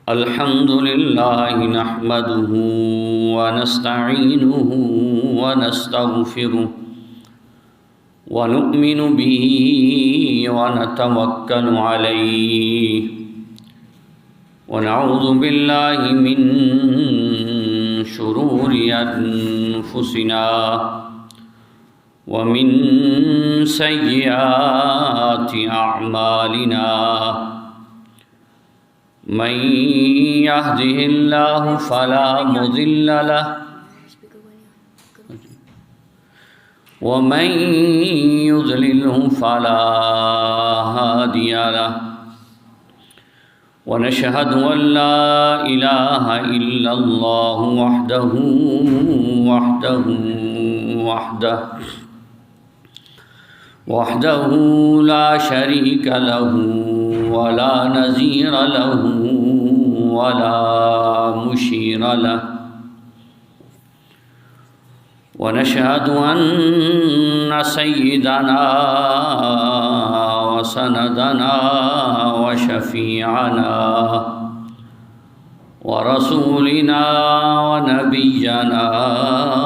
الحمد لله نحمده ونستعينه ونستغفره ونؤمن به ونتوكل عليه ونعوذ بالله من شرور أنفسنا ومن سيئات أعمالنا من يهده الله فلا مضل له ومن يضلله فلا هادي له ونشهد أن لا إله إلا الله وحده لا شريك له ولا نظير له ولا مشير له ونشهد أن سيدنا وسندنا وشفيعنا ورسولنا ونبينا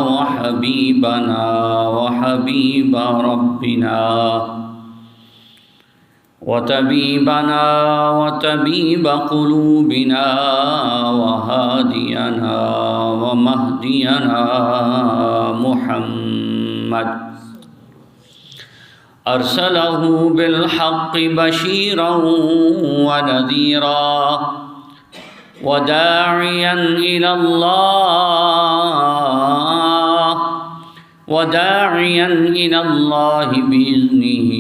وحبيبنا وحبيب ربنا وطبيبنا وطبيب قلوبنا وهادينا ومهدينا محمد أرسله بالحق بشيرا ونذيرا وداعيا إلى الله بإذنه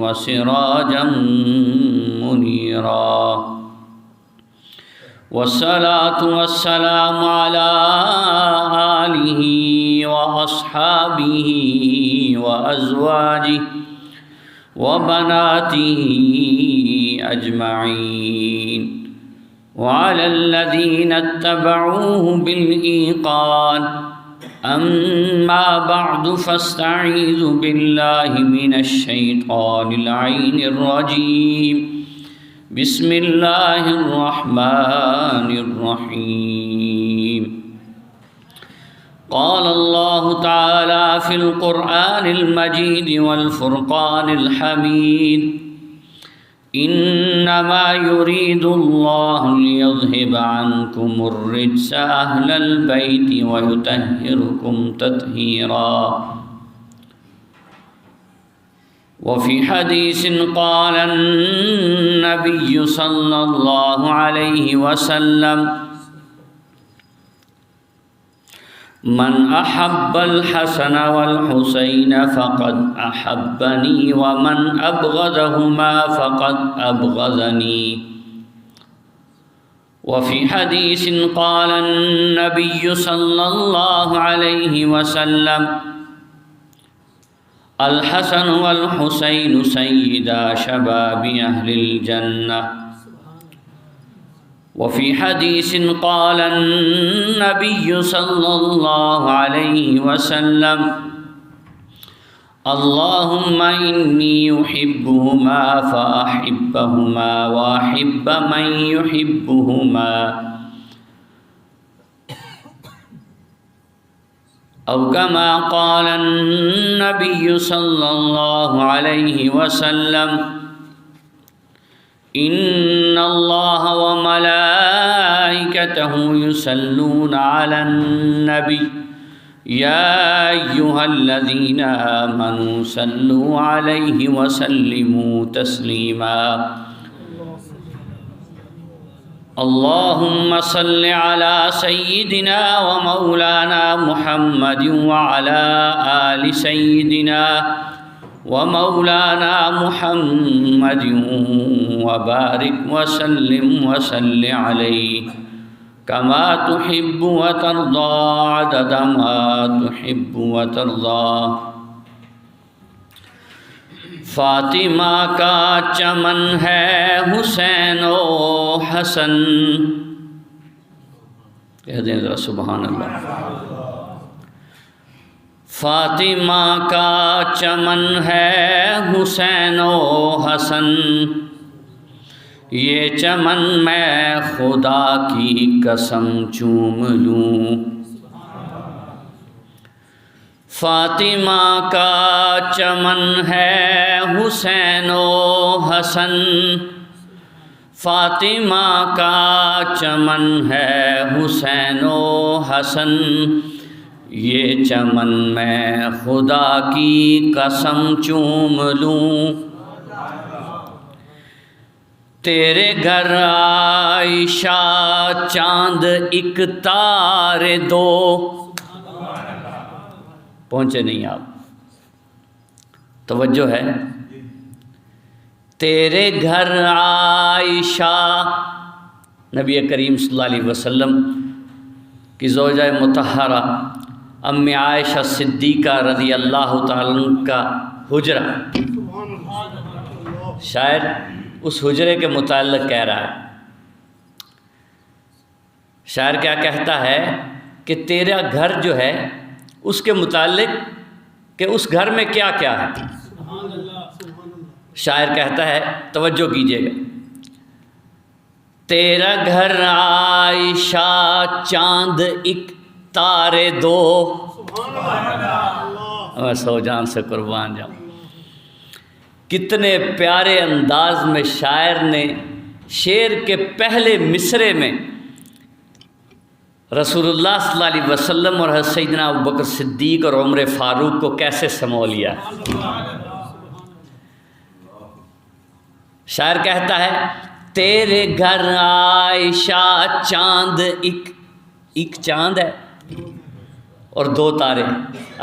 وسراجا منيرا والصلاة والسلام على آله وأصحابه وأزواجه وبناته أجمعين وعلى الذين اتبعوه بالإيقان أما بعد فاستعيذ بالله من الشيطان اللعين الرجيم بسم الله الرحمن الرحيم قال الله تعالى في القرآن المجيد والفرقان الحميد إنما يريد الله ليذهب عنكم الرجس أهل البيت ويطهركم تطهيرا وفي حديث قال النبي صلى الله عليه وسلم من أحب الحسن والحسين فقد أحبني ومن أبغضهما فقد أبغضني وفي حديث قال النبي صلى الله عليه وسلم الحسن والحسين سيدا شباب أهل الجنة وفي حديث قال النبي صلى الله عليه وسلم اللهم إني أحبهما فأحبهما وأحب من يحبهما أو كما قال النبي صلى الله عليه وسلم إن الله وملائكته يصلون على النبي يا أيها الذين آمنوا صلوا عليه وسلموا تسليما اللهم صل على سيدنا ومولانا محمد وعلى آل سيدنا ومولانا محمد وبارك وسلم عليه كما تحب وترضى عدد ما تحب وترضى فاطمہ کا چمن ہے حسین و حسن کہہ دیں ذرا سبحان اللہ فاطمہ کا چمن ہے حسین و حسن یہ چمن میں خدا کی قسم چوم لوں، فاطمہ کا چمن ہے حسین و حسن، فاطمہ کا چمن ہے حسین و حسن، یہ چمن میں خدا کی قسم چوم لوں، تیرے گھر عائشہ چاند ایک تارے دو، پہنچے نہیں آپ، توجہ ہے، تیرے گھر عائشہ نبی کریم صلی اللہ علیہ وسلم کی زوجہ مطہرہ ام عائشہ صدیقہ رضی اللہ تعالیٰ عنہ کا حجرہ، شاعر اس حجرے کے متعلق کہہ رہا ہے، شاعر کیا کہتا ہے کہ تیرا گھر جو ہے اس کے متعلق کہ اس گھر میں کیا کیا ہے، شاعر کہتا ہے، توجہ کیجئے گا، تیرا گھر عائشہ چاند ایک تارے دو، میں سو جان سے قربان جاؤں، کتنے پیارے انداز میں شاعر نے شعر کے پہلے مصرے میں رسول اللہ صلی اللہ علیہ وسلم اور حضرت سیدنا ابوبکر صدیق اور عمر فاروق کو کیسے سمو لیا ہے۔ شاعر کہتا ہے، تیرے گھر عائشہ چاند ایک چاند ہے اور دو تارے،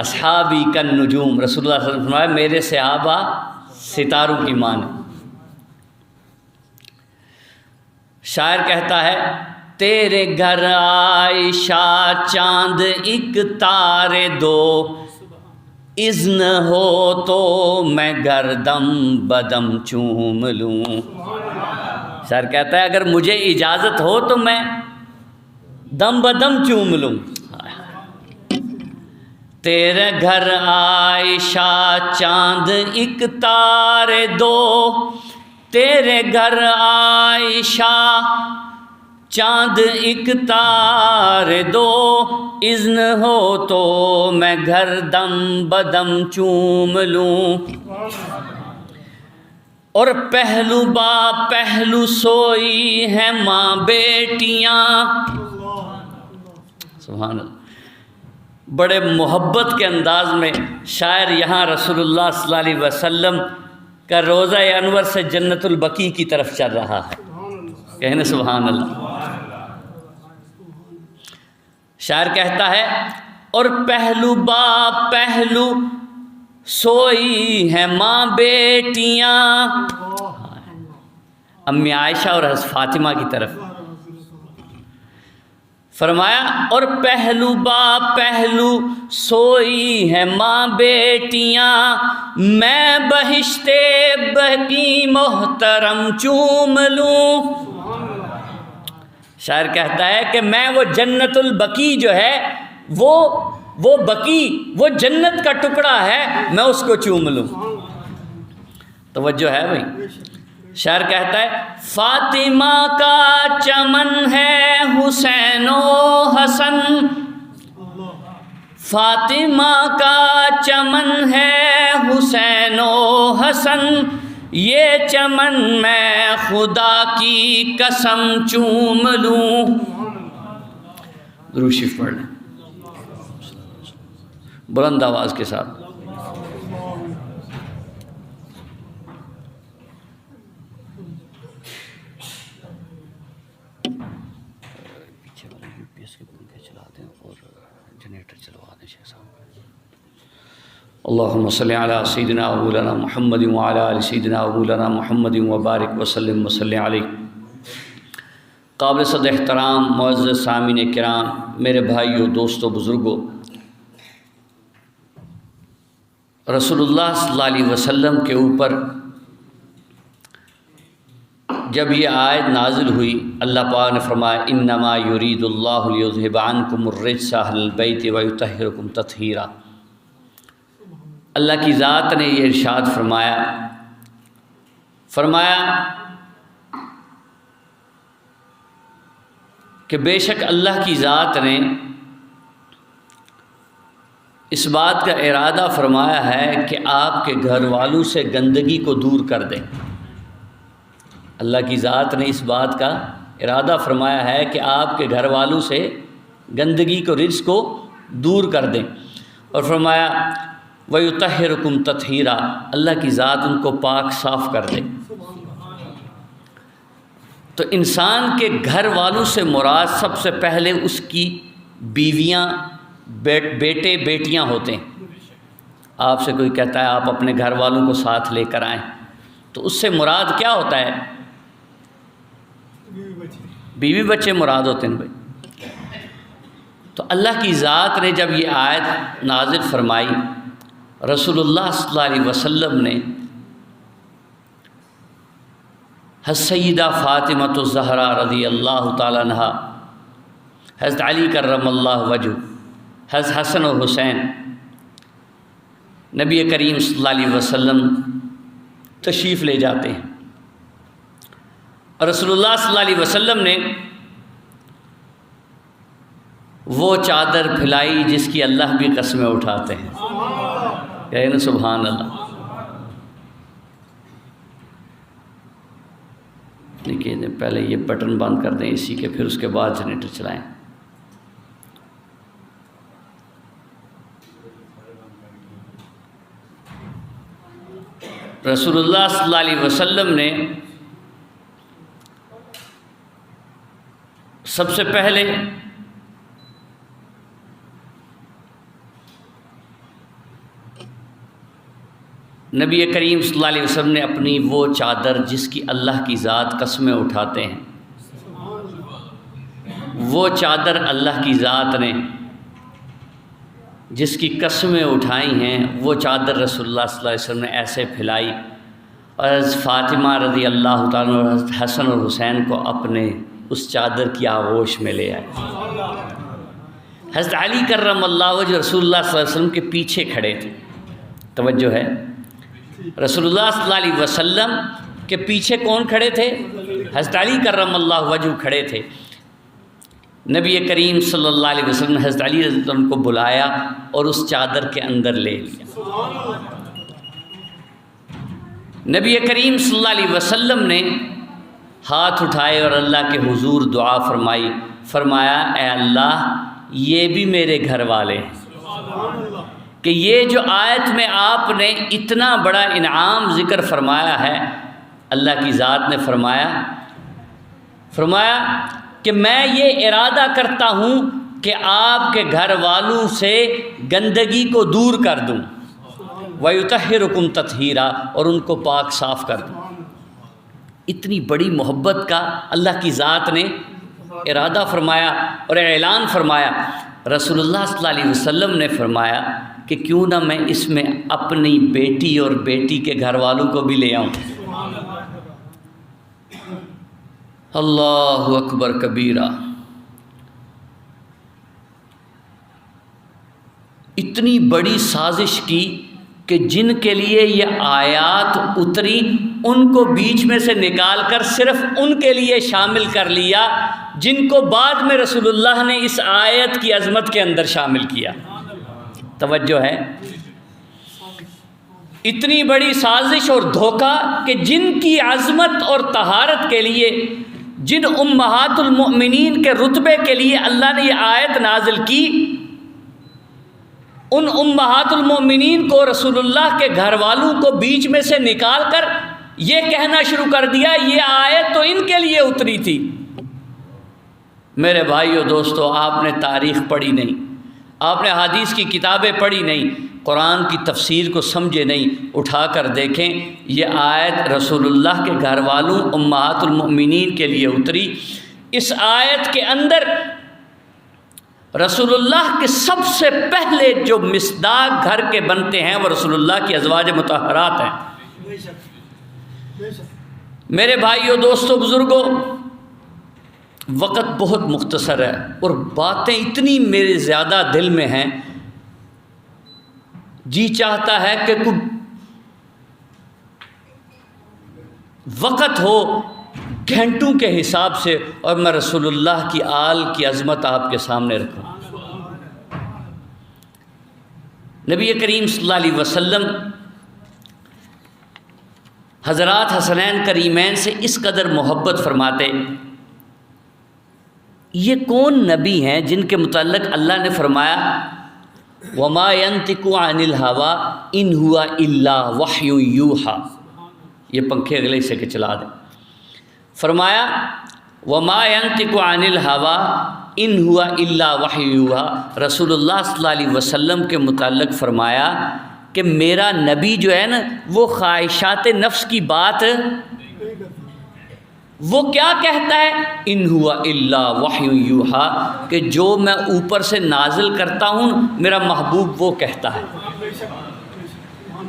اصحابی کن نجوم، رسول اللہ صلی اللہ علیہ وسلم فرمایا میرے صحابہ ستاروں کی مان ہے۔ شاعر کہتا ہے، تیرے گھر عائشہ چاند ایک تارے دو، اذن ہو تو میں گھر دم بدم چوم لوں، شاعر کہتا ہے اگر مجھے اجازت ہو تو میں دم بدم چوم لوں، تیرے گھر عائشہ چاند ایک تارے دو، تیرے گھر عائشہ چاند ایک تارے دو، اذن ہو تو میں گھر دم بدم چوم لوں، اور پہلو با پہلو سوئی ہے ماں بیٹیاں، سبحان اللہ، بڑے محبت کے انداز میں شاعر یہاں رسول اللہ صلی اللہ علیہ وسلم کا روضہ انور سے جنت البقیع کی طرف چل رہا ہے، کہنے سبحان اللہ۔ شاعر کہتا ہے، اور پہلو با پہلو سوئی ہے ماں بیٹیاں، امی عائشہ اور حضرت فاطمہ کی طرف فرمایا، اور پہلو با پہلو سوئی ہے ماں بیٹیاں، میں بہشت بقیع محترم چوم لوں، شاعر کہتا ہے کہ میں وہ جنت البقیع جو ہے وہ بقیع، وہ جنت کا ٹکڑا ہے، میں اس کو چوم لوں، توجہ ہے بھائی۔ شاعر کہتا ہے، فاطمہ کا چمن ہے حسین و حسن، فاطمہ کا چمن ہے حسین و حسن، یہ چمن میں خدا کی قسم چوم لوں، درود شریف پڑھ لیں بلند آواز کے ساتھ۔ پیچھے والے یو پی ایس کے پنکھے چلا دیں اور جنریٹر چلوا دیں شیخ صاحب۔ اللہم صلی علی سیدنا و مولانا محمد وعلی آل سیدنا و مولانا محمد وبارک وسلم وصلی علیہ۔ قابل صد احترام معزز سامعین کرام، میرے بھائیوں، دوستوں، بزرگوں، رسول اللہ صلی اللہ علیہ وسلم کے اوپر جب یہ آیت نازل ہوئی، اللہ پاک نے فرمایا، انما یرید اللہ لیذھب عنکم الرجس اہل البیت ویطہرکم تطہیرا۔ اللہ کی ذات نے یہ ارشاد فرمایا کہ بے شک اللہ کی ذات نے اس بات کا ارادہ فرمایا ہے کہ آپ کے گھر والوں سے گندگی کو دور کر دیں۔ اللہ کی ذات نے اس بات کا ارادہ فرمایا ہے کہ آپ کے گھر والوں سے گندگی کو، رجس کو دور کر دیں، اور فرمایا وَيُطَهِّرُكُمْ تَطْهِيرًا، اللہ کی ذات ان کو پاک صاف کر دے۔ تو انسان کے گھر والوں سے مراد سب سے پہلے اس کی بیویاں، بیٹے بیٹیاں ہوتے ہیں۔ آپ سے کوئی کہتا ہے آپ اپنے گھر والوں کو ساتھ لے کر آئیں، تو اس سے مراد کیا ہوتا ہے؟ بیوی بچے مراد ہوتے ہیں بھائی۔ تو اللہ کی ذات نے جب یہ آیت نازل فرمائی، رسول اللہ صلی اللہ علیہ وسلم نے سیدہ فاطمۃ الزہرا رضی اللہ تعالیٰ عنہا، حضرت علی کرم اللہ وجہ، حضرت حسن و حسین، نبی کریم صلی اللہ علیہ وسلم تشریف لے جاتے ہیں، اور رسول اللہ صلی اللہ علیہ وسلم نے وہ چادر پھیلائی جس کی اللہ بھی قسمیں اٹھاتے ہیں، کہے نا سبحان اللہ۔ دیکھیے پہلے یہ بٹن بند کر دیں اسی کے، پھر اس کے بعد جنریٹر چلائیں۔ رسول اللہ صلی اللہ علیہ وسلم نے سب سے پہلے نبی کریم صلی اللہ علیہ وسلم نے اپنی وہ چادر جس کی اللہ کی ذات قسمیں اٹھاتے ہیں، وہ چادر اللہ کی ذات نے جس کی قسمیں اٹھائی ہیں، وہ چادر رسول اللہ صلی اللہ علیہ وسلم نے ایسے پھیلائی، اور حضرت فاطمہ رضی اللہ تعالیٰ اور حضرت حسن اور حسین کو اپنے اس چادر کی آغوش میں لے آئے۔ حضرت علی کرم اللہ وجہ رسول اللہ صلی اللہ علیہ وسلم کے پیچھے کھڑے تھے، توجہ ہے، رسول اللہ صلی اللہ علیہ وسلم کے پیچھے کون کھڑے تھے؟ حضرت علی کرم اللہ وجہ کھڑے تھے۔ نبی کریم صلی اللہ علیہ وسلم نے حضرت علی رضی اللہ عنہ کو بلایا اور اس چادر کے اندر لے لیا۔ نبی کریم صلی اللہ علیہ وسلم نے ہاتھ اٹھائے اور اللہ کے حضور دعا فرمائی، فرمایا اے اللہ یہ بھی میرے گھر والے ہیں، کہ یہ جو آیت میں آپ نے اتنا بڑا انعام ذکر فرمایا ہے، اللہ کی ذات نے فرمایا کہ میں یہ ارادہ کرتا ہوں کہ آپ کے گھر والوں سے گندگی کو دور کر دوں، وَيُطَهِّرُكُمْ تَطْهِيرًا، اور ان کو پاک صاف کر دوں۔ اتنی بڑی محبت کا اللہ کی ذات نے ارادہ فرمایا اور اعلان فرمایا۔ رسول اللہ صلی اللہ علیہ وسلم نے فرمایا کہ کیوں نہ میں اس میں اپنی بیٹی اور بیٹی کے گھر والوں کو بھی لے آؤں۔ اللہ اکبر کبیرہ۔ اتنی بڑی سازش کی کہ جن کے لیے یہ آیات اتری ان کو بیچ میں سے نکال کر صرف ان کے لیے شامل کر لیا جن کو بعد میں رسول اللہ نے اس آیت کی عظمت کے اندر شامل کیا۔ توجہ ہے، اتنی بڑی سازش اور دھوکہ کہ جن کی عظمت اور طہارت کے لیے، جن امہات المؤمنین کے رتبے کے لیے اللہ نے یہ آیت نازل کی، ان امہات المؤمنین کو رسول اللہ کے گھر والوں کو بیچ میں سے نکال کر یہ کہنا شروع کر دیا یہ آیت تو ان کے لیے اتری تھی۔ میرے بھائیو دوستو، آپ نے تاریخ پڑھی نہیں، آپ نے حدیث کی کتابیں پڑھی نہیں، قرآن کی تفسیر کو سمجھے نہیں، اٹھا کر دیکھیں یہ آیت رسول اللہ کے گھر والوں امہات المؤمنین کے لیے اتری۔ اس آیت کے اندر رسول اللہ کے سب سے پہلے جو مصداق گھر کے بنتے ہیں وہ رسول اللہ کی ازواج مطہرات ہیں۔ میرے بھائیو دوستو بزرگوں، وقت بہت مختصر ہے اور باتیں اتنی میرے زیادہ دل میں ہیں، جی چاہتا ہے کہ کوئی وقت ہو گھنٹوں کے حساب سے، اور میں رسول اللہ کی آل کی عظمت آپ کے سامنے رکھوں۔ نبی کریم صلی اللہ علیہ وسلم حضرات حسنین کریمین سے اس قدر محبت فرماتے۔ یہ کون نبی ہیں جن کے متعلق اللہ نے فرمایا وَمَا يَنْتِقُ عَنِ الْهَوَىٰ إِنْ هُوَ إِلَّا وَحْيٌ يُوحَىٰ؟ یہ پنکھے اگلے سے کہ چلا دیں۔ فرمایا وَمَا يَنْتِقُ عَنِ الْهَوَىٰ إِنْ هُوَ إِلَّا وَحْيٌ يُوحَىٰ۔ رسول اللہ صلی اللہ علیہ وسلم کے متعلق فرمایا کہ میرا نبی جو ہے نا وہ خواہشات نفس کی بات وہ کیا کہتا ہے؟ ان ہوا الا وحی یوحا، کہ جو میں اوپر سے نازل کرتا ہوں میرا محبوب وہ کہتا ہے۔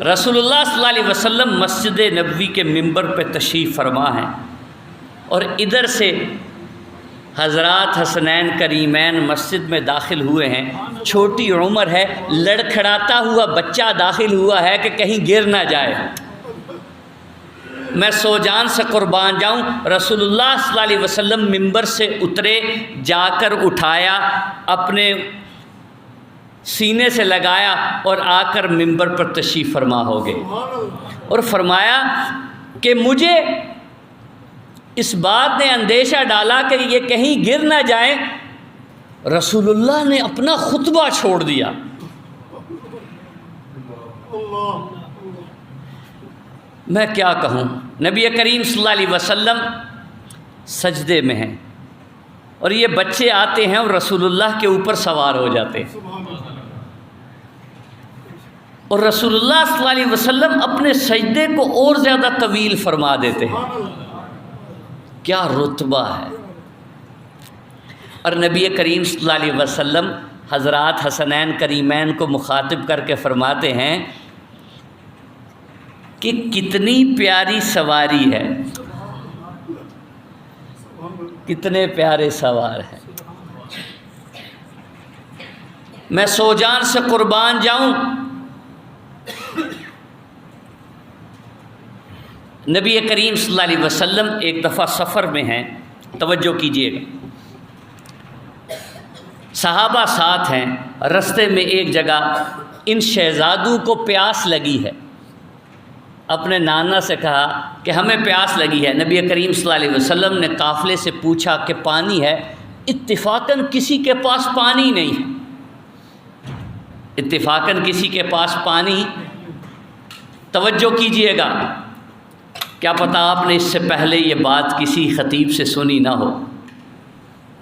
رسول اللہ صلی اللہ علیہ وسلم مسجد نبوی کے منبر پہ تشریف فرما ہیں، اور ادھر سے حضرات حسنین کریمین مسجد میں داخل ہوئے ہیں۔ چھوٹی عمر ہے، لڑکھڑاتا ہوا بچہ داخل ہوا ہے کہ کہیں گر نہ جائے۔ میں سو جان سے قربان جاؤں، رسول اللہ صلی اللہ علیہ وسلم منبر سے اترے، جا کر اٹھایا، اپنے سینے سے لگایا اور آ کر منبر پر تشریف فرما ہو گئے، اور فرمایا کہ مجھے اس بات نے اندیشہ ڈالا کہ یہ کہیں گر نہ جائیں۔ رسول اللہ نے اپنا خطبہ چھوڑ دیا۔ میں کیا کہوں، نبی کریم صلی اللہ علیہ وسلم سجدے میں ہیں، اور یہ بچے آتے ہیں اور رسول اللہ کے اوپر سوار ہو جاتے ہیں، اور رسول اللہ صلی اللہ علیہ وسلم اپنے سجدے کو اور زیادہ طویل فرما دیتے ہیں۔ کیا رتبہ ہے! اور نبی کریم صلی اللہ علیہ وسلم حضرات حسنین کریمین کو مخاطب کر کے فرماتے ہیں کہ کتنی پیاری سواری ہے، کتنے پیارے سوار ہیں۔ میں سو جان سے قربان جاؤں، نبی کریم صلی اللہ علیہ وسلم ایک دفعہ سفر میں ہیں، توجہ کیجئے گا، صحابہ ساتھ ہیں، رستے میں ایک جگہ ان شہزادوں کو پیاس لگی ہے، اپنے نانا سے کہا کہ ہمیں پیاس لگی ہے۔ نبی کریم صلی اللہ علیہ وسلم نے قافلے سے پوچھا کہ پانی ہے؟ اتفاقاً کسی کے پاس پانی نہیں ہے، اتفاقاً کسی کے پاس پانی، توجہ کیجئے گا، کیا پتہ آپ نے اس سے پہلے یہ بات کسی خطیب سے سنی نہ ہو۔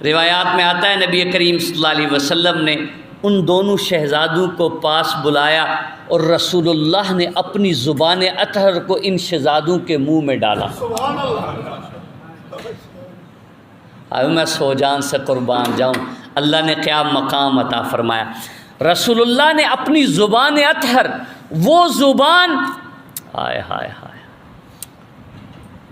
روایات میں آتا ہے نبی کریم صلی اللہ علیہ وسلم نے ان دونوں شہزادوں کو پاس بلایا، اور رسول اللہ نے اپنی زبان اطہر کو ان شہزادوں کے منہ میں ڈالا۔ میں سو جان سے قربان جاؤں، اللہ نے کیا مقام عطا فرمایا۔ رسول اللہ نے اپنی زبان اطہر، وہ زبان، ہائے ہائے ہائے،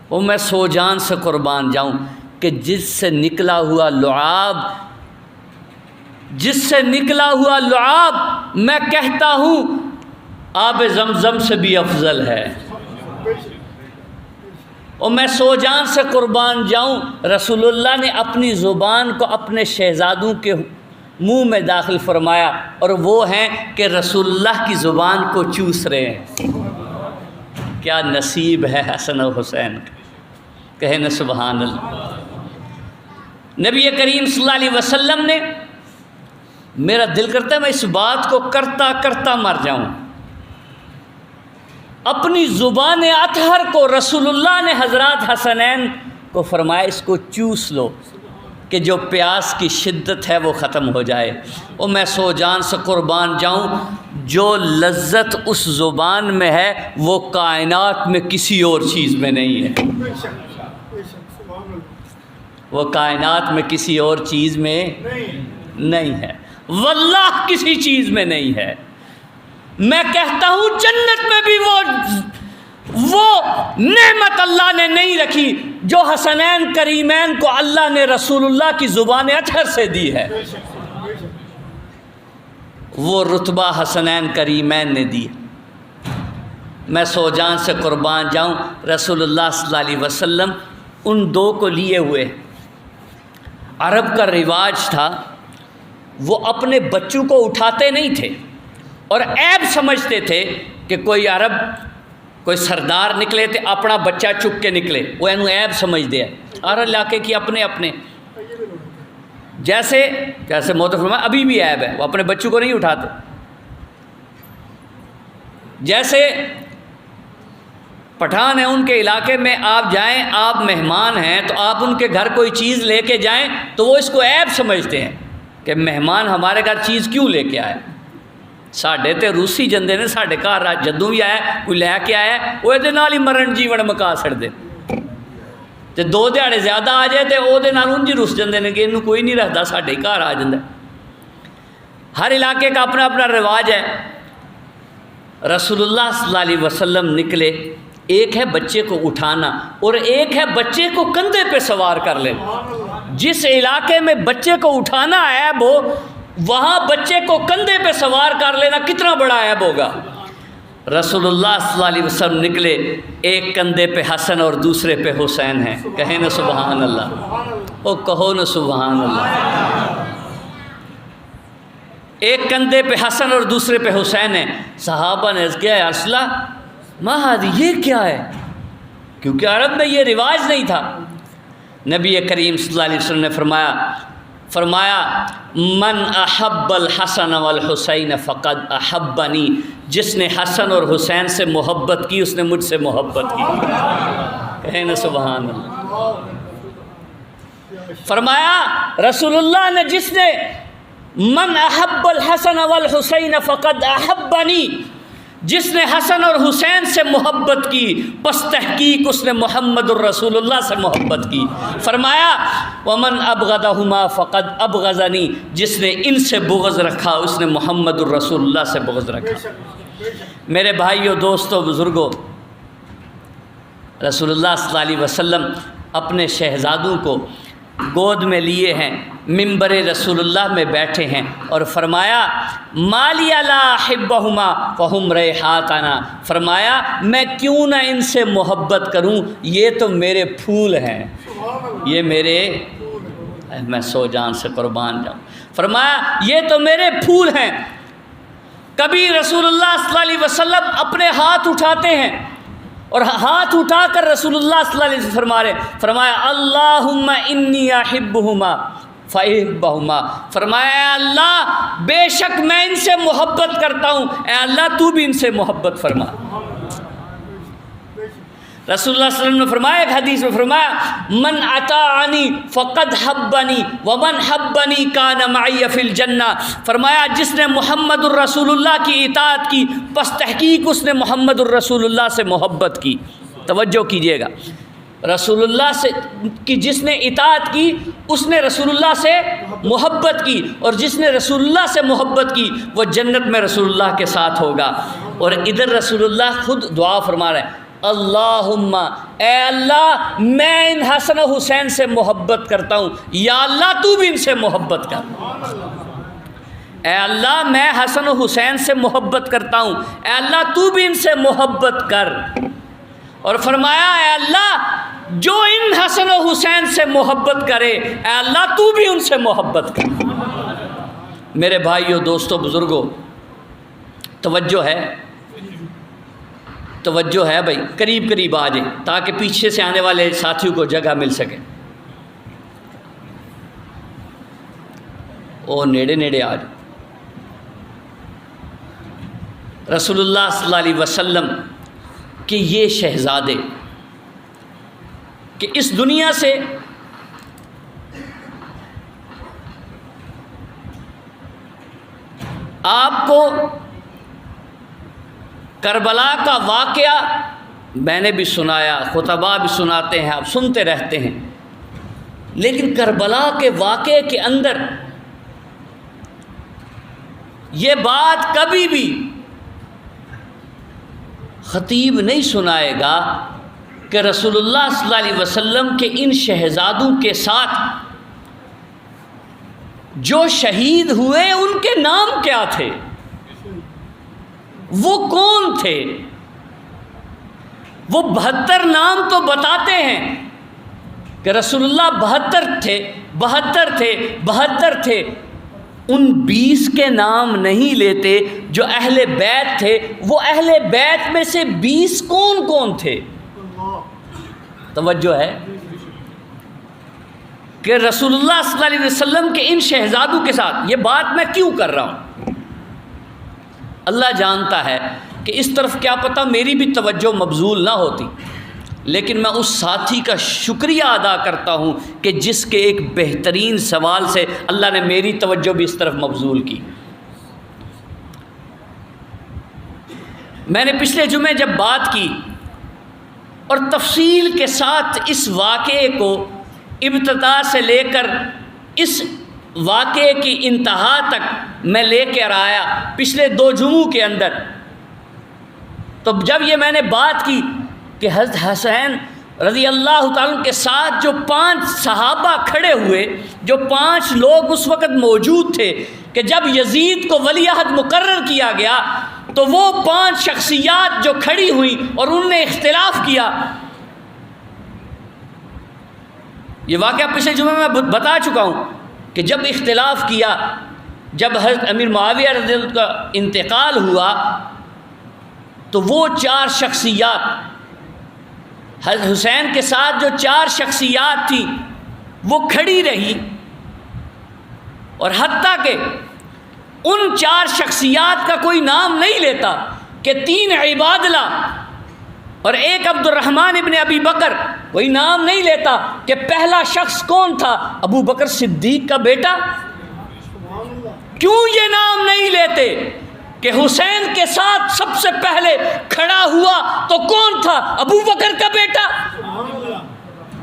وہ میں سو جان سے قربان جاؤں کہ جس سے نکلا ہوا لعاب، جس سے نکلا ہوا لعاب میں کہتا ہوں آب زمزم سے بھی افضل ہے۔ اور میں سو جان سے قربان جاؤں، رسول اللہ نے اپنی زبان کو اپنے شہزادوں کے منہ میں داخل فرمایا، اور وہ ہیں کہ رسول اللہ کی زبان کو چوس رہے ہیں۔ کیا نصیب ہے حسن و حسین کا، کہیں نا سبحان اللہ۔ نبی کریم صلی اللہ علیہ وسلم نے، میرا دل کرتا ہے میں اس بات کو کرتا کرتا مر جاؤں، اپنی زبان اطہر کو رسول اللہ نے حضرات حسنین کو فرمایا اس کو چوس لو کہ جو پیاس کی شدت ہے وہ ختم ہو جائے۔ اور میں سو جان سے قربان جاؤں، جو لذت اس زبان میں ہے وہ کائنات میں کسی اور چیز میں نہیں ہے، وہ کائنات میں کسی اور چیز میں نہیں ہے، واللہ کسی چیز میں نہیں ہے۔ میں کہتا ہوں جنت میں بھی وہ نعمت اللہ نے نہیں رکھی جو حسنین کریمین کو اللہ نے رسول اللہ کی زبان اطہر سے دی ہے، وہ رتبہ حسنین کریمین نے دی۔ میں سو جان سے قربان جاؤں، رسول اللہ صلی اللہ علیہ وسلم ان دو کو لیے ہوئے۔ عرب کا رواج تھا وہ اپنے بچوں کو اٹھاتے نہیں تھے اور عیب سمجھتے تھے کہ کوئی عرب کوئی سردار نکلے تو اپنا بچہ چک کے نکلے، وہ اینو عیب سمجھتے ہیں۔ ہر علاقے کی اپنے اپنے جیسے محترم فرمایا ابھی بھی عیب ہے، وہ اپنے بچوں کو نہیں اٹھاتے۔ جیسے پٹھان ہیں، ان کے علاقے میں آپ جائیں، آپ مہمان ہیں تو آپ ان کے گھر کوئی چیز لے کے جائیں تو وہ اس کو عیب سمجھتے ہیں کہ مہمان ہمارے گھر چیز کیوں لے کے آئے۔ ساڈے تے روسی جندے نے ساڈے گھر جدوں بھی آیا کوئی لے کے آیا وہ یہ نال ہی مرن جیون مکا چھڑدے، تے دو دیہڑے زیادہ آ جائے تو وہ انج رس جاندے نے کہ انہوں کوئی نہیں رکھتا، ساڈے گھر آ جاندہ۔ ہر علاقے کا اپنا اپنا رواج ہے۔ رسول اللہ صلی اللہ علیہ وسلم نکلے، ایک ہے بچے کو اٹھانا اور ایک ہے بچے کو کندھے پہ سوار کر لینا۔ جس علاقے میں بچے کو اٹھانا عیب ہو وہاں بچے کو کندھے پہ سوار کر لینا کتنا بڑا عیب ہوگا۔ رسول اللہ صلی اللہ علیہ وسلم نکلے، ایک کندھے پہ حسن اور دوسرے پہ حسین ہیں، کہیں نا سبحان اللہ، او کہو نا سبحان اللہ۔ ایک کندھے پہ حسن اور دوسرے پہ حسین ہیں۔ صحابہ نے عرض کیا یا رسول اللہ ما ہادی، یہ کیا ہے؟ کیونکہ عرب میں یہ رواج نہیں تھا۔ نبی کریم صلی اللہ علیہ وسلم نے فرمایا من احب الحسن والحسین فقد احبنی، جس نے حسن اور حسین سے محبت کی اس نے مجھ سے محبت کی، کہیں نا سبحان اللہ۔ فرمایا رسول اللہ نے جس نے من احب الحسن والحسین فقد احبنی، جس نے حسن اور حسین سے محبت کی پس تحقیق اس نے محمد الرسول اللہ سے محبت کی۔ فرمایا ومن ابغضہما فقد ابغضنی، جس نے ان سے بغض رکھا اس نے محمد الرسول اللہ سے بغض رکھا۔ میرے بھائیوں، دوستوں، بزرگوں، رسول اللہ صلی اللہ علیہ وسلم اپنے شہزادوں کو گود میں لیے ہیں، منبر رسول اللہ میں بیٹھے ہیں اور فرمایا مالی لا احبہما فہم ریحاتنا، فرمایا میں کیوں نہ ان سے محبت کروں، یہ تو میرے پھول ہیں، یہ میرے، میں سو جان سے قربان جاؤں، فرمایا یہ تو میرے پھول ہیں۔ کبھی رسول اللہ صلی اللہ علیہ وسلم اپنے ہاتھ اٹھاتے ہیں اور ہاتھ اٹھا کر رسول اللہ صلی اللہ علیہ وسلم فرمایا اللہم انی احبہما فاحبہما، فرمایا اے اللہ بے شک میں ان سے محبت کرتا ہوں، اے اللہ تو بھی ان سے محبت فرما۔ رسول اللہ صلی اللہ علیہ وسلم نے فرمایا ایک حدیث میں فرمایا من اطاعنی فقد حبنی ومن حبنی کان معی فی الجنہ، فرمایا جس نے محمد الرسول اللہ کی اطاعت کی پس تحقیق اس نے محمد الرسول اللہ سے محبت کی۔ توجہ کیجئے گا، رسول اللہ سے کی جس نے اطاعت کی اس نے رسول اللہ سے محبت کی، اور جس نے رسول اللہ سے محبت کی وہ جنت میں رسول اللہ کے ساتھ ہوگا۔ اور ادھر رسول اللہ خود دعا فرما رہے ہیں اللہم، اے اللہ میں ان حسن و حسین سے محبت کرتا ہوں، یا اللہ تو بھی ان سے محبت کر۔ اے اللہ میں حسن و حسین سے محبت کرتا ہوں، اے اللہ تو بھی ان سے محبت کر۔ اور فرمایا اے اللہ جو ان حسن و حسین سے محبت کرے اے اللہ تو بھی ان سے محبت کر۔ میرے بھائیوں، دوستوں، بزرگوں، توجہ ہے، توجہ ہے بھائی، قریب قریب آ جائیں تاکہ پیچھے سے آنے والے ساتھیوں کو جگہ مل سکے۔ او نیڑے نیڑے آ جائیں۔ رسول اللہ صلی اللہ علیہ وسلم کہ یہ شہزادے کہ اس دنیا سے آپ کو کربلا کا واقعہ میں نے بھی سنایا، خطبہ بھی سناتے ہیں، آپ سنتے رہتے ہیں، لیکن کربلا کے واقعے کے اندر یہ بات کبھی بھی خطیب نہیں سنائے گا کہ رسول اللہ صلی اللہ علیہ وسلم کے ان شہزادوں کے ساتھ جو شہید ہوئے ان کے نام کیا تھے، وہ کون تھے۔ وہ 72 نام تو بتاتے ہیں کہ رسول اللہ 72 تھے، ان 20 کے نام نہیں لیتے جو اہل بیت تھے. وہ اہل بیت میں سے 20 کون کون تھے؟ توجہ ہے کہ رسول اللہ صلی اللہ علیہ وسلم کے ان شہزادوں کے ساتھ یہ بات میں کیوں کر رہا ہوں؟ اللہ جانتا ہے کہ اس طرف کیا پتہ میری بھی توجہ مبذول نہ ہوتی، لیکن میں اس ساتھی کا شکریہ ادا کرتا ہوں کہ جس کے ایک بہترین سوال سے اللہ نے میری توجہ بھی اس طرف مبذول کی. میں نے پچھلے جمعے جب بات کی اور تفصیل کے ساتھ اس واقعے کو ابتدا سے لے کر اس واقعے کی انتہا تک میں لے کر آیا پچھلے 2 جمعوں کے اندر، تو جب یہ میں نے بات کی کہ حضرت حسین رضی اللہ تعالیٰ کے ساتھ جو 5 صحابہ کھڑے ہوئے، جو 5 لوگ اس وقت موجود تھے کہ جب یزید کو ولی عہد مقرر کیا گیا تو وہ 5 شخصیات جو کھڑی ہوئی اور انہوں نے اختلاف کیا. یہ واقعہ پچھلے جمعے میں بتا چکا ہوں کہ جب اختلاف کیا، جب حضرت امیر معاویہ رضی اللہ عنہ کا انتقال ہوا تو وہ 4 شخصیات، حضرت حسین کے ساتھ جو 4 شخصیات تھیں وہ کھڑی رہی، اور حتیٰ کہ ان 4 شخصیات کا کوئی نام نہیں لیتا کہ 3 عبادلہ اور 1 عبد الرحمن ابن ابی بکر، کوئی نام نہیں لیتا کہ پہلا شخص کون تھا، ابو بکر صدیق کا بیٹا. کیوں یہ نام نہیں لیتے کہ حسین کے ساتھ سب سے پہلے کھڑا ہوا تو کون تھا، ابو بکر کا بیٹا؟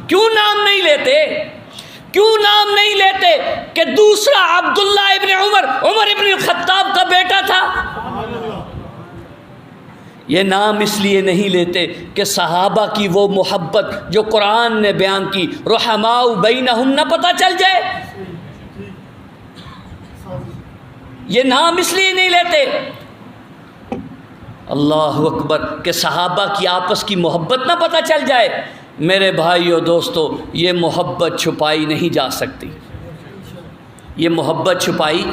کیوں نام نہیں لیتے؟ کیوں نام نہیں لیتے کہ دوسرا عبداللہ ابن عمر ابن الخطاب کا بیٹا تھا؟ یہ نام اس لیے نہیں لیتے کہ صحابہ کی وہ محبت جو قرآن نے بیان کی، رحماء بینہم، نہ پتہ چل جائے. یہ نام اس لیے نہیں لیتے، اللہ اکبر، کہ صحابہ کی آپس کی محبت نہ پتہ چل جائے. میرے بھائیو دوستو، یہ محبت چھپائی نہیں جا سکتی، یہ محبت چھپائی.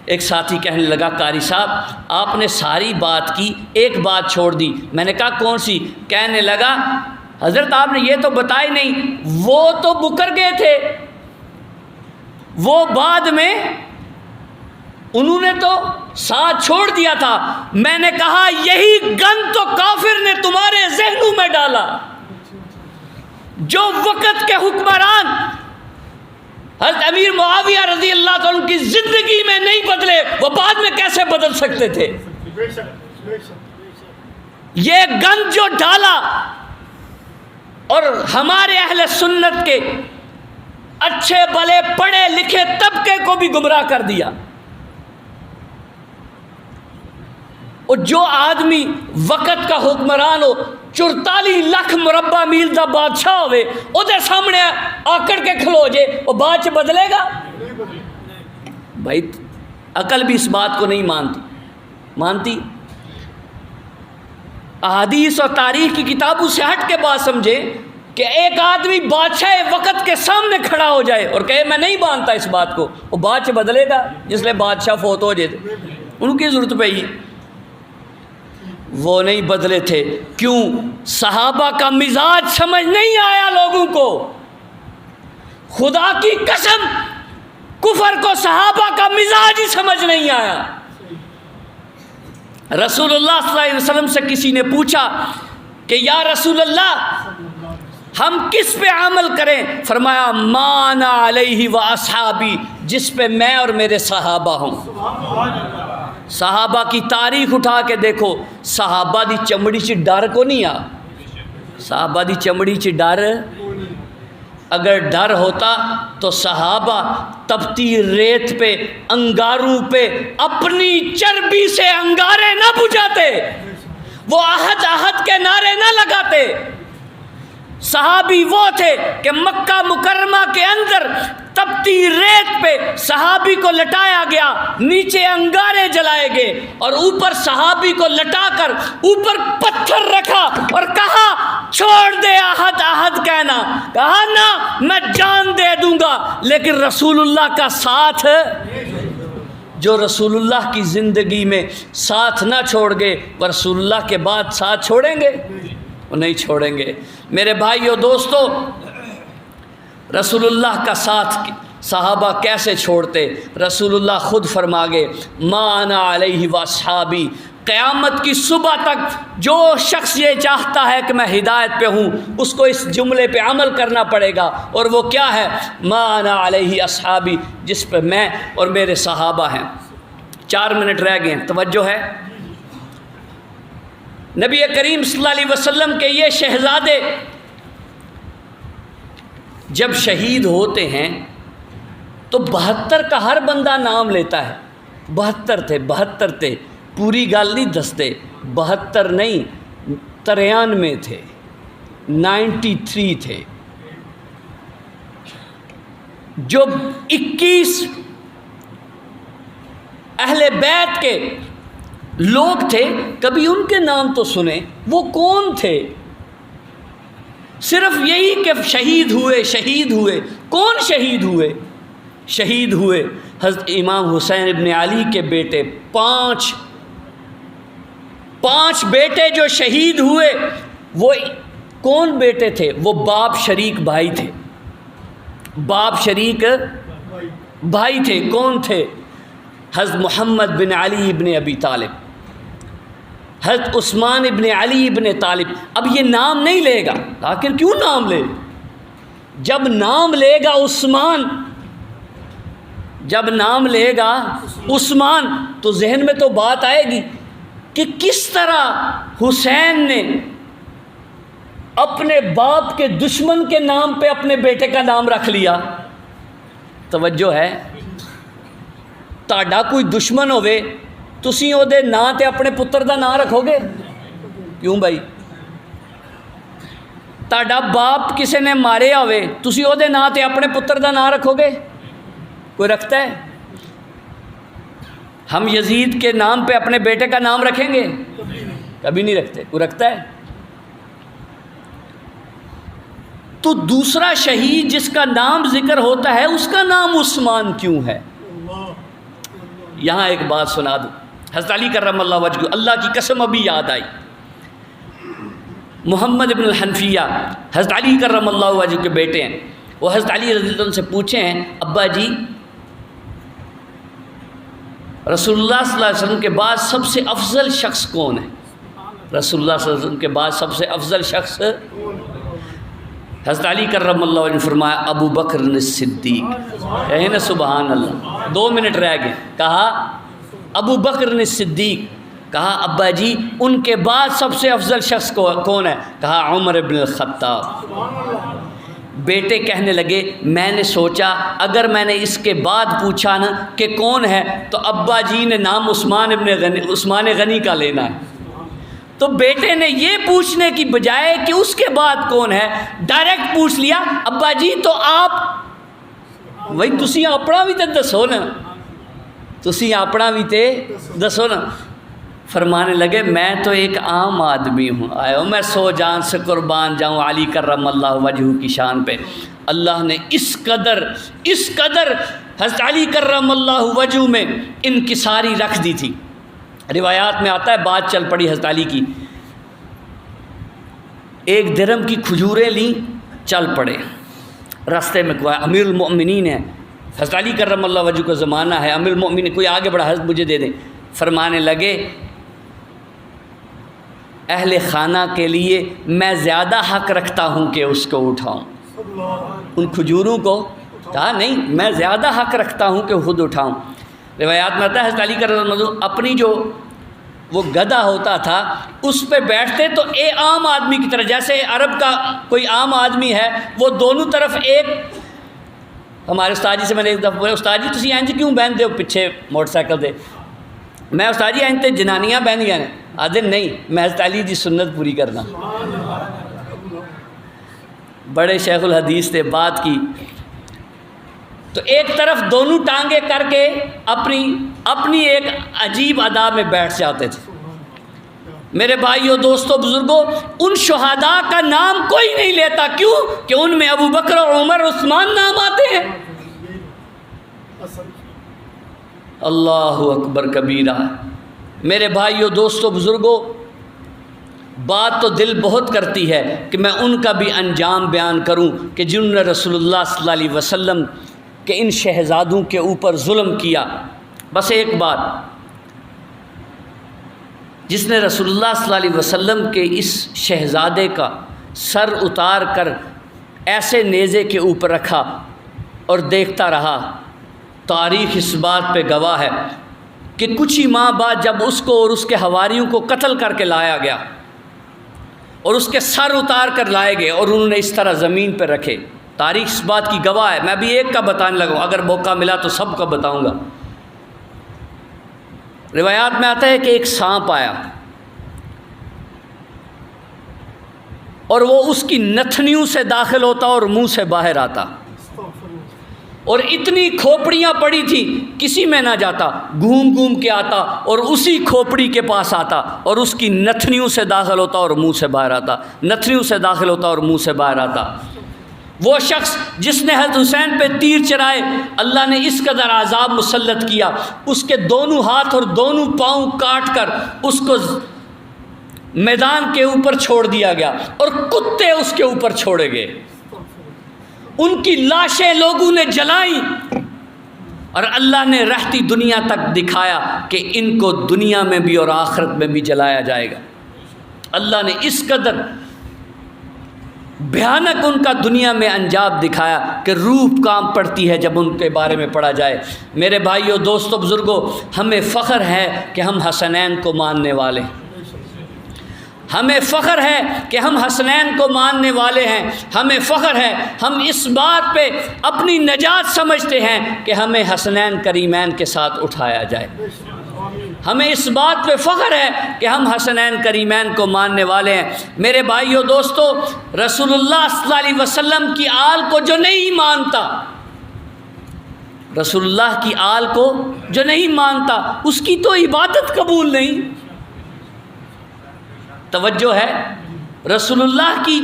ایک ساتھی کہنے لگا قاری صاحب آپ نے ساری بات کی، ایک بات چھوڑ دی. میں نے کہا کون سی؟ کہنے لگا حضرت آپ نے یہ تو بتائی نہیں، وہ تو مکر گئے تھے، وہ بعد میں انہوں نے تو ساتھ چھوڑ دیا تھا. میں نے کہا یہی گن تو کافر نے تمہارے ذہنوں میں ڈالا. جو وقت کے حکمران حضرت امیر معاویہ رضی اللہ عنہ کی زندگی میں نہیں بدلے، وہ بعد میں کیسے بدل سکتے تھے؟ یہ گن جو ڈالا اور ہمارے اہل سنت کے اچھے بھلے پڑھے لکھے طبقے کو بھی گمراہ کر دیا. اور جو آدمی وقت کا حکمران ہو، 44 لاکھ مربع میل دا بادشاہ ہوئے، او دے سامنے آکڑ کے کھلو جے، وہ بعد چ بدلے گا؟ بھائی عقل بھی اس بات کو نہیں مانتی. احادیث اور تاریخ کی کتابوں سے ہٹ کے بات سمجھے کہ ایک آدمی بادشاہ وقت کے سامنے کھڑا ہو جائے اور کہے میں نہیں مانتا اس بات کو، وہ بعد چ بدلے گا جس لئے بادشاہ فوت ہو جائے. ان کی ضرورت پہ ہی وہ نہیں بدلے تھے. کیوں؟ صحابہ کا مزاج سمجھ نہیں آیا لوگوں کو. خدا کی قسم کفر کو صحابہ کا مزاج ہی سمجھ نہیں آیا. رسول اللہ صلی اللہ علیہ وسلم سے کسی نے پوچھا کہ یا رسول اللہ ہم کس پہ عمل کریں؟ فرمایا ما انا علیہ و اصحابی، جس پہ میں اور میرے صحابہ ہوں. صحابہ کی تاریخ اٹھا کے دیکھو، صحابہ دی چمڑی چ ڈر کو نہیں آ. صحابہ دی چمڑی چ ڈر، اگر ڈر ہوتا تو صحابہ تپتی ریت پہ، انگاروں پہ اپنی چربی سے انگارے نہ بجھاتے، وہ احد کے نعرے نہ لگاتے. صحابی وہ تھے کہ مکہ مکرمہ کے اندر تپتی ریت پہ صحابی کو لٹایا گیا، نیچے انگارے جلائے گئے اور اوپر صحابی کو لٹا کر اوپر پتھر رکھا اور کہا چھوڑ دے احد کہنا. کہا میں جان دے دوں گا، لیکن رسول اللہ کا ساتھ، جو رسول اللہ کی زندگی میں ساتھ نہ چھوڑ گئے وہ رسول اللہ کے بعد ساتھ چھوڑیں گے؟ وہ نہیں چھوڑیں گے۔ میرے بھائیو دوستو، رسول اللہ کا ساتھ صحابہ کیسے چھوڑتے؟ رسول اللہ خود فرما گئے ما انا علیہ واصحابی، قیامت کی صبح تک جو شخص یہ چاہتا ہے کہ میں ہدایت پہ ہوں، اس کو اس جملے پہ عمل کرنا پڑے گا، اور وہ کیا ہے؟ ما انا علیہ اصحابی، جس پہ میں اور میرے صحابہ ہیں۔ 4 منٹ رہ گئے ہیں، توجہ ہے؟ نبی کریم صلی اللہ علیہ وسلم کے یہ شہزادے جب شہید ہوتے ہیں تو 72 کا ہر بندہ نام لیتا ہے۔ 72 تھے، پوری گل نہیں دستے، 72 نہیں، 93 تھے، 93 تھے۔ جو 21 اہل بیت کے لوگ تھے، کبھی ان کے نام تو سنے؟ وہ کون تھے؟ صرف یہی کہ شہید ہوئے۔ کون شہید ہوئے؟ شہید ہوئے حضرت امام حسین ابن علی کے بیٹے، 5 بیٹے جو شہید ہوئے۔ وہ کون بیٹے تھے؟ وہ باپ شریک بھائی تھے، باپ شریک بھائی تھے۔ کون تھے؟ حضرت محمد بن علی ابن ابی طالب، حضرت عثمان ابن علی ابن طالب۔ اب یہ نام نہیں لے گا، آخر کیوں نام لے؟ جب نام لے گا عثمان، جب نام لے گا عثمان تو ذہن میں تو بات آئے گی کہ کس طرح حسین نے اپنے باپ کے دشمن کے نام پہ اپنے بیٹے کا نام رکھ لیا۔ توجہ ہے؟ تہاڈا کوئی دشمن ہوئے، تسی او دے نا تے اپنے پتر دا نام رکھو گے؟ کیوں بھائی؟ تہاڈا باپ کسی نے ماریا ہوئے، تسی او دے نا تے اپنے پتر دا نام رکھو گے؟ کوئی رکھتا ہے؟ ہم یزید کے نام پہ اپنے بیٹے کا نام رکھیں گے؟ کبھی نہیں رکھتے۔ کوئی رکھتا ہے؟ تو دوسرا شہید جس کا نام ذکر ہوتا ہے اس کا نام عثمان کیوں ہے؟ یہاں ایک بات سنا دوں، حضرت علی کرم اللہ وجہہ، اللہ کی قسم ابھی یاد آئی، محمد بن الحنفیہ حضرت علی کرم اللہ وجہہ کے بیٹے ہیں۔ وہ حضرت علی رضی اللہ عنہ سے پوچھے ہیں ابا جی رسول اللہ صلی اللہ علیہ وسلم کے بعد سب سے افضل شخص کون ہے؟ رسول اللہ صلی اللہ علیہ وسلم کے بعد سب سے افضل شخص؟ حضرت علی کرم اللہ وجہہ نے فرمایا ابو بکر الصدیق۔ کہیں نا سبحان اللہ۔ 2 منٹ رہ گئے، کہا ابو بکر الصدیق۔ کہا ابا جی ان کے بعد سب سے افضل شخص کون ہے؟ کہا عمر بن الخطاب۔ بیٹے کہنے لگے میں نے سوچا اگر میں نے اس کے بعد پوچھا نا کہ کون ہے تو ابا جی نے نام عثمان غنی کا لینا ہے، تو بیٹے نے یہ پوچھنے کی بجائے کہ اس کے بعد کون ہے، ڈائریکٹ پوچھ لیا ابا جی تو آپ، وہی تسی اپنا بھی تے دسو نا، تسی اپنا بھی تے دسو نا۔ فرمانے لگے میں تو ایک عام آدمی ہوں، آئے میں 100 جان سے قربان جاؤں علی کرم اللہ وجہہ کی شان پہ۔ اللہ نے اس قدر حضرت علی کرم اللہ وجہہ میں انکساری رکھ دی تھی۔ روایات میں آتا ہے بات چل پڑی حضرت علی کی، 1 درہم کی کھجوریں لیں، چل پڑے راستے میں، کوئی امیر المؤمنین ہے، حضرت علی کرم اللہ وجہہ کا زمانہ ہے، امیر المؤمنین کوئی آگے بڑھا حضرت مجھے دے دیں۔ فرمانے لگے اہل خانہ کے لیے میں زیادہ حق رکھتا ہوں کہ اس کو اٹھاؤں، ان کھجوروں کو کہا نہیں میں زیادہ حق رکھتا ہوں کہ خود اٹھاؤں۔ روایات میں آتا ہے حضرت علی کرم اللہ وجہہ اپنی جو وہ گدھا ہوتا تھا اس پہ بیٹھتے تو ایک عام آدمی کی طرح، جیسے عرب کا کوئی عام آدمی ہے وہ دونوں طرف ایک، ہمارے استاد جی سے میں نے ایک دفعہ بولا استاد جی تسی اینج کیوں بہن دے ہو پیچھے موٹر سائیکل دے؟ میں استاد جی اینج تے جنانیاں بہندیاں نے، آدھے نہیں میں حضرت علی دی سنت پوری کرنا۔ بڑے شیخ الحدیث نے بات کی تو ایک طرف دونوں ٹانگیں کر کے اپنی ایک عجیب ادا میں بیٹھ جاتے تھے۔ میرے بھائیوں دوستوں بزرگوں، ان شہداء کا نام کوئی نہیں لیتا، کیوں؟ کہ ان میں ابو بکر اور عمر عثمان نام آتے ہیں۔ اللہ اکبر کبیرہ۔ میرے بھائیوں دوستوں بزرگوں، بات تو دل بہت کرتی ہے کہ میں ان کا بھی انجام بیان کروں کہ جنہوں نے رسول اللہ صلی اللہ علیہ وسلم کے ان شہزادوں کے اوپر ظلم کیا۔ بس ایک بات، جس نے رسول اللہ صلی اللہ علیہ وسلم کے اس شہزادے کا سر اتار کر ایسے نیزے کے اوپر رکھا اور دیکھتا رہا، تاریخ اس بات پہ گواہ ہے کہ کچھ ہی ماہ بعد جب اس کو اور اس کے حواریوں کو قتل کر کے لایا گیا اور اس کے سر اتار کر لائے گئے اور انہوں نے اس طرح زمین پہ رکھے، تاریخ اس بات کی گواہ ہے۔ میں بھی ایک کا بتانے لگا، اگر موقع ملا تو سب کا بتاؤں گا۔ روایات میں آتا ہے کہ ایک سانپ آیا اور وہ اس کی نتھنیوں سے داخل ہوتا اور منہ سے باہر آتا، اور اتنی کھوپڑیاں پڑی تھی کسی میں نہ جاتا، گھوم گھوم کے آتا اور اسی کھوپڑی کے پاس آتا اور اس کی نتھنیوں سے داخل ہوتا اور منہ سے باہر آتا، نتھنیوں سے داخل ہوتا اور منہ سے باہر آتا۔ وہ شخص جس نے حضرت حسین پہ تیر چرائے، اللہ نے اس قدر عذاب مسلط کیا، اس کے دونوں ہاتھ اور دونوں پاؤں کاٹ کر اس کو میدان کے اوپر چھوڑ دیا گیا اور کتے اس کے اوپر چھوڑے گئے۔ ان کی لاشیں لوگوں نے جلائیں اور اللہ نے رہتی دنیا تک دکھایا کہ ان کو دنیا میں بھی اور آخرت میں بھی جلایا جائے گا۔ اللہ نے اس قدر بھیانک ان کا دنیا میں انجام دکھایا کہ روح کام پڑتی ہے جب ان کے بارے میں پڑھا جائے۔ میرے بھائیوں دوستوں بزرگوں، ہمیں فخر ہے کہ ہم حسنین کو ماننے والے ہیں، ہمیں فخر ہے کہ ہم حسنین کو ماننے والے ہیں، ہمیں فخر ہے، ہم اس بات پہ اپنی نجات سمجھتے ہیں کہ ہمیں حسنین کریمین کے ساتھ اٹھایا جائے۔ ہمیں اس بات پہ فخر ہے کہ ہم حسنین کریمین کو ماننے والے ہیں۔ میرے بھائیوں دوستو، رسول اللہ صلی اللہ علیہ وسلم کی آل کو جو نہیں مانتا، رسول اللہ کی آل کو جو نہیں مانتا، اس کی تو عبادت قبول نہیں۔ توجہ ہے، رسول اللہ کی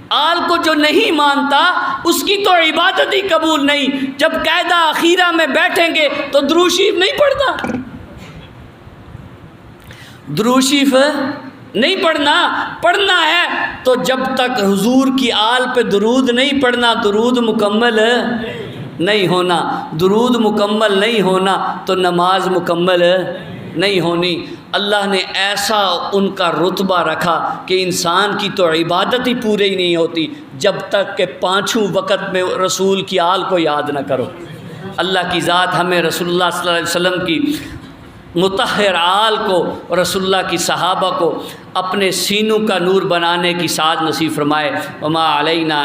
آل کو جو نہیں مانتا اس کی تو عبادت ہی قبول نہیں۔ جب قاعدہ اخیرہ میں بیٹھیں گے تو درود شریف نہیں پڑھنا، درود شریف نہیں پڑھنا ہے تو جب تک حضور کی آل پہ درود نہیں پڑھنا، درود مکمل نہیں ہونا، درود مکمل نہیں ہونا تو نماز مکمل نہیں ہونی۔ اللہ نے ایسا ان کا رتبہ رکھا کہ انسان کی تو عبادت ہی پوری نہیں ہوتی جب تک کہ پانچوں وقت میں رسول کی آل کو یاد نہ کرو۔ اللہ کی ذات ہمیں رسول اللہ صلی اللہ علیہ وسلم کی مطہر آل کو، رسول اللہ کی صحابہ کو اپنے سینوں کا نور بنانے کی سعادت نصیب فرمائے۔ وما علینا